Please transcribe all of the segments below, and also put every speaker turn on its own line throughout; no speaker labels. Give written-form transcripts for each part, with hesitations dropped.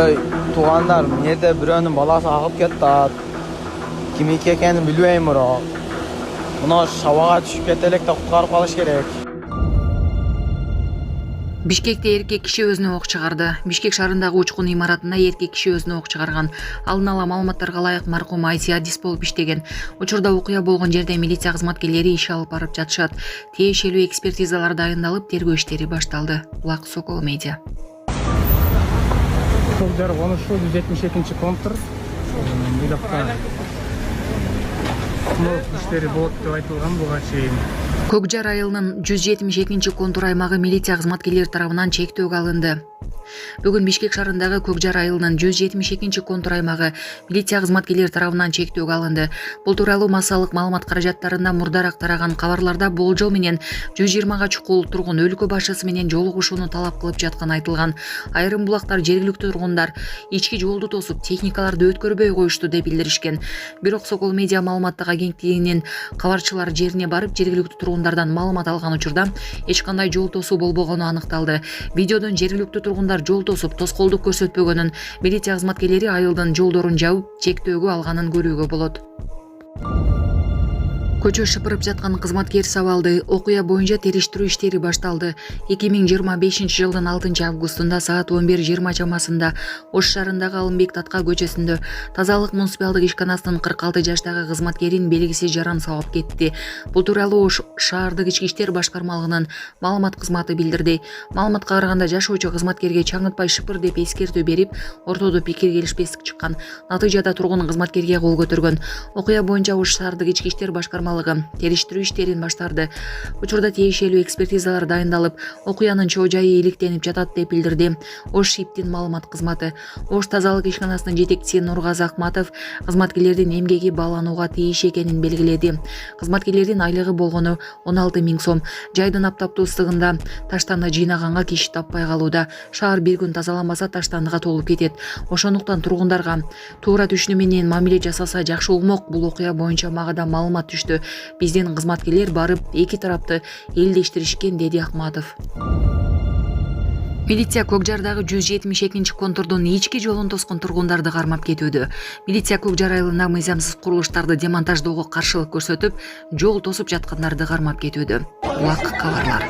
Ey, tuğanlar, nerede birinin balası akıp gitti. Kimi ekeni bilmeyim bro. Buna şavağa düşüp ketelek de kurtarıp kalış gerek.
Бишкекте эркек киши өзүнө ок чыгарды. Бишкек шаарындагы учкун имаратына эркек киши өзүнө ок чыгарган. Алдын ала маалыматтарга ылайык маркум Айси Адис болуп иштеген. Учурда окуя болгон жерде милиция кызматкерлери иш алып барып жатышат. Тиешелүү экспертизалар дайындалып, тергөө иштери башталды. Улак Сокол медиа.
Көкжар 13-72 контур. Буйлакта сыноо иштери болот деп айтылган буга чейин.
Көкжар айылынын 172 контур аймагы милиция кызматкерлери тарабынан чектөөгө алынды. Бүгүн Бишкек шаарындагы Көкжар айылынын 172 контур аймагы милиция кызматкерлери тарабынан чектөөгө алынды. Бул тууралуу массалык маалымат каражаттарында мурдараак тараган кабарларда болжол менен 120га чукул тургун өлкө башчысы менен жолугушууну талап кылып жатканы айтылган. Айрым булактар жергиликтүү тургундар ички жолду тосуп, техникаларды өткөрбөй коюшту деп билдиришкен. Бирок Сокол медиа маалыматтык агенттигинин кабарчылар жерине барып, жергиликтүү тургундардан маалымат алган учурда эч кандай жол тосуу болбогону аныкталды. Видеодон жергиликтүү тургундар жол тосуп, тоскоолдук көрсөтпөгөнүн, милиция кызматкерлери айылдын жолдорун жабып, чектөөгө алганын көрүүгө болот. Көчө шыпырып жаткан кызматкер сабалды. Окуя боюнча териштирүү иштери башталды. 2025 жылдын 6 августунда саат 11:20 чамасында Ош шаарындагы Алымбек Татка көчөсүндө тазалык муниципалдык ишканасынын 46 жаштагы кызматкерин белгисиз жаран сабап кетти. Бул тууралуу Ош шаардык ички иштер башкармалыгынын маалымат кызматы билдирди. Маалыматка караганда жашоочу кызматкерге чаңытпай шыпыр деп эскертүү берип, ортодо пикир келишпестик чыккан. Натыйжада тургун кызматкерге кол көтөргөн. Окуя боюнча Ош шаардык ички иштер башкармалыгы териштирүү иштерин баштарды. Учурда тиешелүү экспертизалар дайындалып, окуянын чоо жайы иликтенип жатат деп билдирди Ош ШИПтин маалымат кызматы. Ош тазалык ишканасынын жетекчиси Нургазы Акматов кызматкерлердин эмгеги бааланууга тийиш экенин белгиледи. Кызматкерлердин айлыгы болгону 16 000 сом. Жайдын аптаптуу ыстыгында таштанды жыйнаганга киши таппай калууда. Шаар бир күн тазаламаса таштандыга толуп кетет. Ошондуктан тургундарга туура түшүнүү менен мамиле жасаса жакшы болмок. Бул окуя боюнча мага да маалымат түштү. Биздин кызматкерлер барып эки тарапты элдештиришкен, деди Акматов. Милиция Көкжардагы 172 контурдун ички жолун тоскон тургундарды кармап кетүүдө. Милиция Көкжар айылында мыйзамсыз курулуштарды демонтаждоого каршылык көрсөтүп, жол тосуп жаткандарды кармап кетүүдө. Улак кабарлар.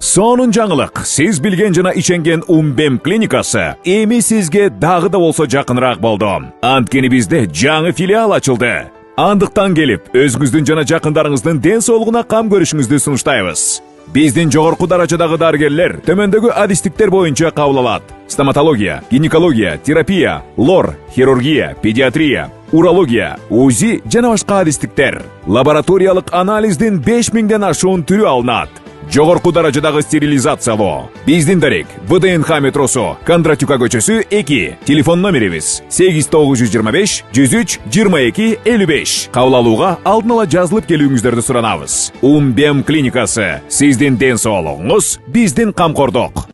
Сонун жаңылык. Сиз билген жана иченген Умбем клиникасы эми сизге дагы да болсо жакыныраак болду. Анткени бизде жаңы филиал ачылды. Андыктан келип, өзүңүздүн жана жакындарыңыздын ден соолугуна кам көрүшүңүздү сунуштайбыз. Биздин жогорку даражадагы дарыгерлер төмөндөгү адистиктер боюнча кабыл алат. Стоматология, гинекология, терапия, лор, хирургия, педиатрия, урология, УЗИ жана башка адистиктер. Лабораториялык анализдин 5000ден ашуун түрү алынат. Жогорку даражадагы стерилизациялоо. Биздин дарек ВДНХ метросу, Кондратюка көчөсү 2. Телефон номерибиз 8925 103 22 55. Кабыл алууга алдын ала жазылып келүүңүздөрдү суранабыз. Умбем клиникасы. Сиздин ден соолугуңуз, биздин камкордук.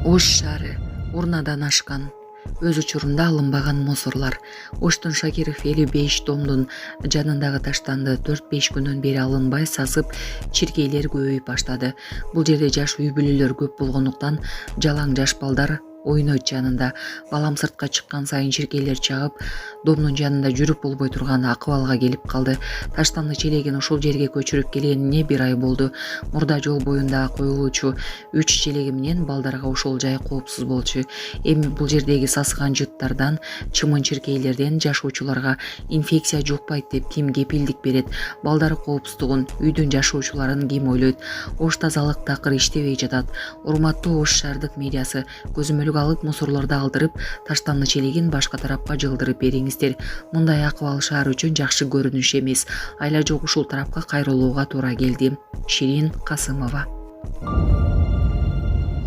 Ош шаары урнадан ашкан. Өз учурунда алынбаган мусорлар. Оштун Шакиров 55 домдун жанындагы таштанды 4-5 күндөн бери алынбай сасып, чиркейлер көбөйүп баштады. Бул жерде жаш үй бүлөлөр көп болгондуктан жалаң жаш балдар ойнойт жанында. Балам сыртка чыккан сайын чиркейлер чагып, домдун жанында жүрүп болбой турган акыбалга келип калды. Таштанды челегин ошол жерге көчүрүп келгенине 1 ай болду. Мурда жол боюнда коюлуучу 3 челеги менен балдарга ошол жай коопсуз болчу. Эми бул жердеги сасыган жыттардан, чымын чиркейлерден жашоочуларга инфекция жукпайт деп ким кепилдик берет? Балдар коопсуздугун, үйдүн жашоочуларын ким ойлойт? Ош тазалык такыр иштебей жатат. Урматтуу Ош шаардык медиасы, көзөмөлгө алып мусорлорду алдырып, таштанды челегин башка тарапка жылдырып бериңиздер. Мындай акыбал шаар үчүн жакшы көрүнүш эмес. Айла жок ушул тарапка кайрылууга туура келди. Ширин Касымова.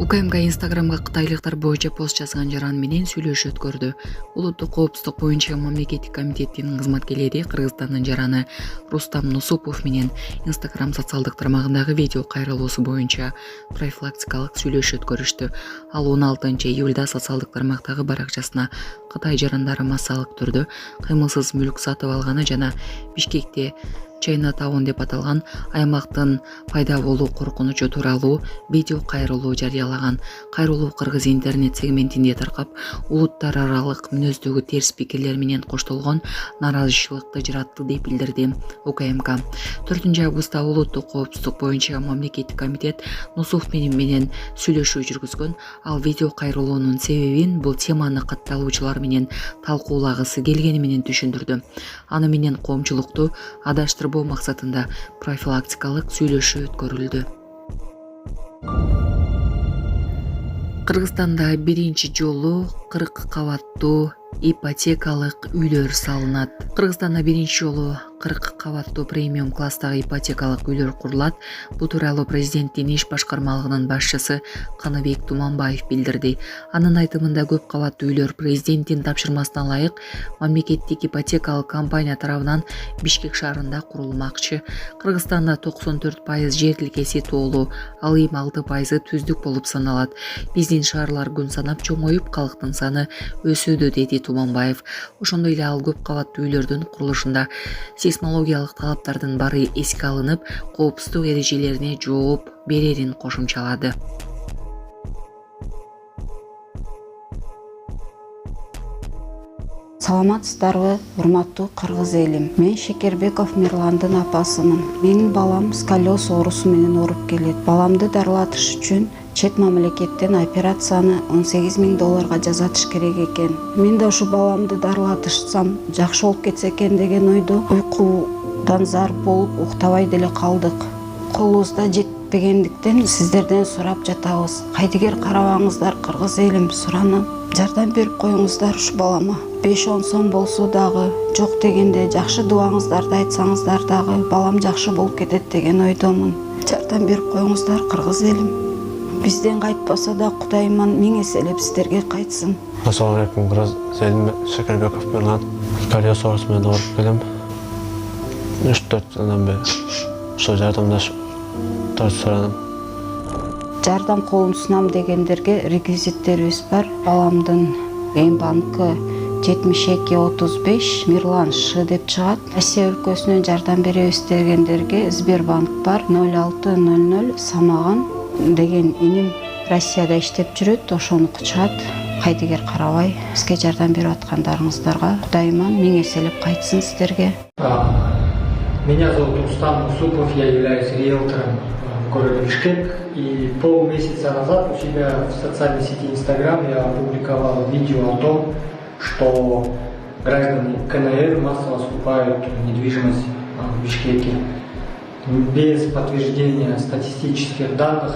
УКМК Инстаграмга кытайлыктар боюнча пост жазган жаран менен сүйлөшүү өткөрдү. Улуттук коопсуздук боюнча мамлекеттик комитеттин кызматкерлери Кыргызстандын жараны Рустам Нусупов менен Инстаграм социалдык тармагындагы видео кайрылуусу боюнча профилактикалык сүйлөшүү өткөрүштү. Ал 16-июлда социалдык тармактагы баракчасына Кытай жарандары массалык түрдө кыймылсыз мүлк сатып алганы жана Бишкекте Чайнатаун деп аталган аймактын пайда болуу коркунучу тууралуу видео кайрылуу жарыялаган. Кайрылуу кыргыз интернет сегментинде таркап, улуттар аралык мүнөздөгү терс пикирлер менен коштолгон нааразычылыкты жаратты деп билдирди УКМК. 4-августта улуттук коопсуздук боюнча мамлекеттик комитет Нусупов менен сүйлөшүү жүргүзгөн. Ал видео кайрылуунун себебин бул теманы катталуучулар менен талкуулагысы келгени менен түшүндүрдү. Аны менен коомчулукту адаштырбоо максатында профилактикалык сүйлөшүү өткөрүлдү. Кыргызстанда биринчи жолу 40 кабаттуу ипотекалык үйлөр салынат. Кыргызстанда биринчи жолу 40 кабаттуу премиум класстагы ипотекалык үйлөр курулат. Бул тууралуу президенттин иш башкармалыгынын башчысы Каныбек Туманбаев билдирди. Анын айтымында көп кабаттуу үйлөр президенттин тапшырмасына ылайык мамлекеттик ипотекалык компания тарабынан Бишкек шаарында курулмакчы. Кыргызстанда 94% жер тилкеси тоолуу, ал эми 6% түздүк болуп саналат. Биздин шаарлар күн санап чоңоюп, калктын саны өсүүдө, деди Туманбаев. Ошондой эле ал көп кабаттуу үйлөрдүн курулушунда сейсмологиялык талаптардын баары эске алынып, коопсуздук эрежелерине жооп берерин кошумчалады.
Саламатсыздарбы, урматтуу кыргыз элим. Мен Шекербеков Мирландын апасымын. Менин балам сколиоз оорусу менен ооруп келет. Баламды дарылатыш үчүн чет мамлекеттен операцияны $18,000 жасатыш керек экен. Мен да ушу баламды дарылатышсам жакшы болуп кетсе экен деген ойдо уйкудан зар болуп уктабай деле калдык. Колубузда жетпегендиктен сиздерден сурап жатабыз. Кайдыгер карабаңыздар кыргыз элим, суранам. Жардам берип коюңуздар ушу балама. 5-10 сом болсо дагы, жок дегенде жакшы дубаңыздарды айтсаңыздар дагы балам жакшы болуп кетет деген ойдомун. Жардам берип коюңуздар кыргыз элим. Бизден кайтпаса да Кудайыман миң эселеп сиздерге кайтсын.
Ассаламу алейкум, кыргыз элим. Шекербеков Мирлан. Сколиоз оорусу менен ооруп келем. 3-4 жылдан бери ошо жардамдашып суранам.
Жардам колун сунам дегендерге реквизиттерибиз бар. Баламдын банкы 7235 Мирлан Ш деп чыгат. Россия өлкөсүнөн жардам беребиз дегендерге Сбербанк бар 0600 Самаган деген иним Россияда иштеп жүрөт, ошону чыгат. Кайдыгер карабай бизге жардам берип аткандарыңыздарга Кудайыман миң эселеп кайтсын сиздерге.
Меня зовут Рустам Нусупов, я являюсь риэлтором в городе Бишкек. И полмесяца назад у себя в социальной сети Instagram я опубликовал видео о том, что граждане КНР массово скупают недвижимость в Бишкеке. Без подтверждения статистических данных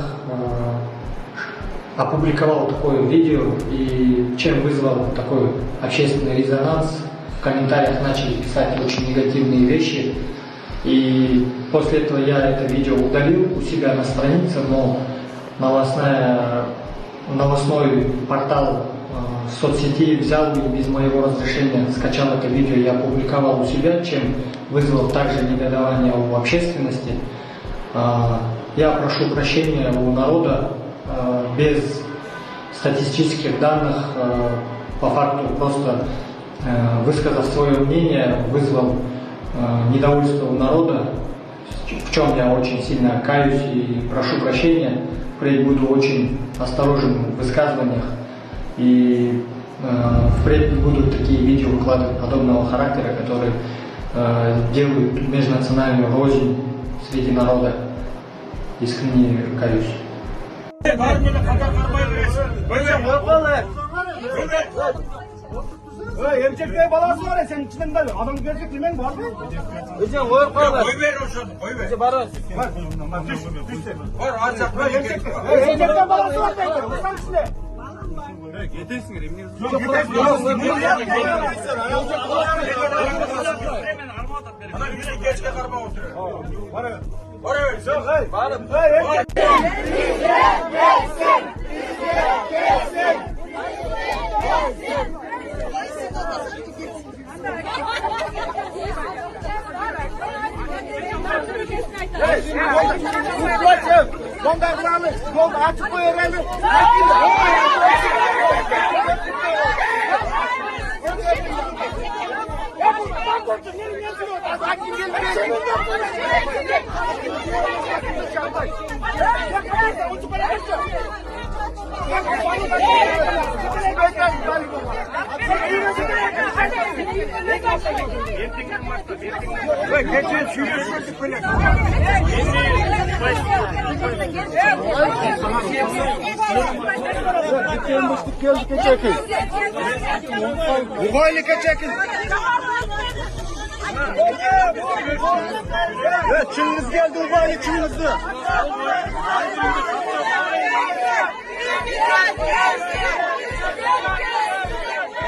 опубликовал такое видео, и чем вызвал такой общественный резонанс. В комментариях начали писать очень негативные вещи. И после этого я это видео удалил у себя на странице, но новостной портал соцсети взял и без моего разрешения скачал это видео и опубликовал у себя, чем вызвал также негодование у общественности. Я прошу прощения у народа, без статистических данных, по факту просто высказав свое мнение, вызвал недовольство у народа, в чем я очень сильно каюсь и прошу прощения. Впредь буду очень осторожен в высказываниях и впредь не буду такие видео выкладывать подобного характера, которые делают межнациональную рознь среди народа. Искренне каюсь.
Emçekte balası var ya senin içinden de adam gelecek bilmem var mı? Özen koy koy. Koy ver o koy ver. Barın. Düş. Var aracak. Emçekte balası var belki. Sen içinde. Getirsin elimini. Yok getirsin. Ana yine geç karma oturuyor. Var. Yolda açık koyarım. Evet, çınınız geldi, Ubali çınınızdı.
Yes, yes, yes.